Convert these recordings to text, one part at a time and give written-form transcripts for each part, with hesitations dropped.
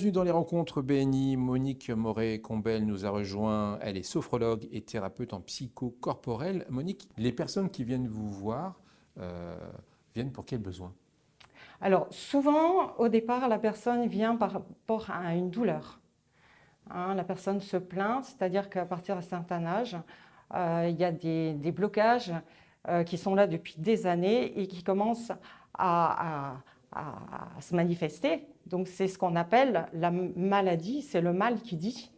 Bienvenue dans les rencontres BNI. Monique Moret-Combel nous a rejoint. Elle est sophrologue et thérapeute en psychocorporel. Monique, les personnes qui viennent vous voir viennent pour quels besoins? Alors, souvent, au départ, la personne vient par rapport à une douleur. La personne se plaint, c'est-à-dire qu'à partir d'un certain âge, il y a des blocages qui sont là depuis des années et qui commencent à se manifester. Donc, c'est ce qu'on appelle la maladie, c'est le mal qui dit.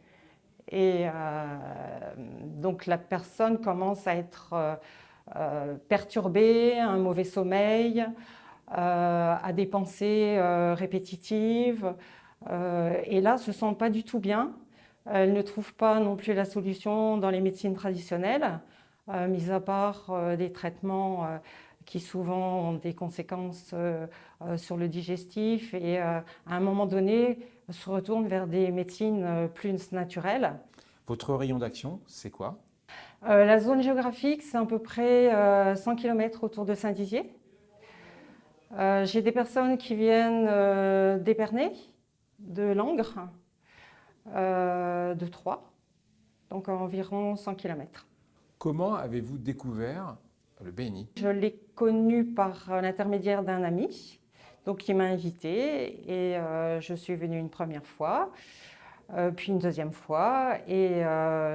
Et donc, la personne commence à être perturbée, un mauvais sommeil, à des pensées répétitives. Et là, se sent pas du tout bien. Elle ne trouve pas non plus la solution dans les médecines traditionnelles, mis à part des traitements qui souvent ont des conséquences sur le digestif et à un moment donné se retourne vers des médecines plus naturelles. Votre rayon d'action, c'est quoi? La zone géographique, c'est à peu près 100 km autour de Saint-Dizier. J'ai des personnes qui viennent d'Épernay, de Langres, de Troyes, donc à environ 100 km. Comment avez-vous découvert le BNI? Je l'ai connu par l'intermédiaire d'un ami, donc qui m'a invitée et je suis venue une première fois, puis une deuxième fois et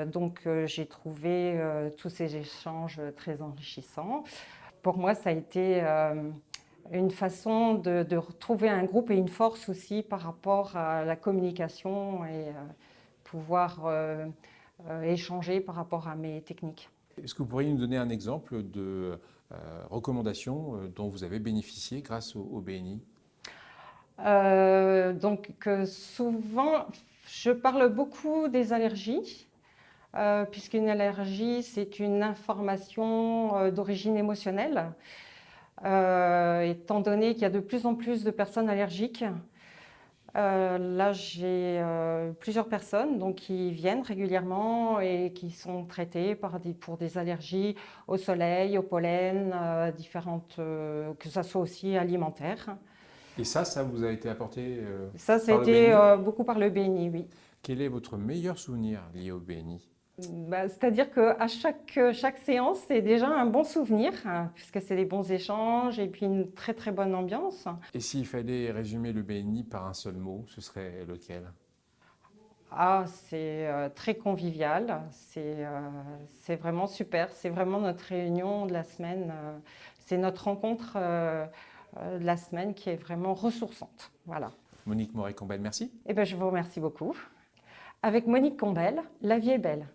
donc j'ai trouvé tous ces échanges très enrichissants. Pour moi, ça a été une façon de retrouver un groupe et une force aussi par rapport à la communication et pouvoir échanger par rapport à mes techniques. Est-ce que vous pourriez nous donner un exemple de recommandation dont vous avez bénéficié grâce au BNI? Souvent, je parle beaucoup des allergies, puisqu'une allergie, c'est une information d'origine émotionnelle. Étant donné qu'il y a de plus en plus de personnes allergiques, là j'ai plusieurs personnes donc, qui viennent régulièrement et qui sont traitées pour des allergies au soleil, au pollen, différentes, que ce soit aussi alimentaires. Et ça vous a été apporté Ça a par le été BNI? beaucoup par le BNI, oui. Quel est votre meilleur souvenir lié au BNI? C'est-à-dire qu'à chaque séance, c'est déjà un bon souvenir, puisque c'est des bons échanges et puis une très très bonne ambiance. Et s'il fallait résumer le BNI par un seul mot, ce serait lequel? C'est très convivial, c'est vraiment super, c'est vraiment notre réunion de la semaine, c'est notre rencontre de la semaine qui est vraiment ressourçante. Voilà. Monique Moret-Combel, merci. Et ben, je vous remercie beaucoup. Avec Monique Combel, la vie est belle.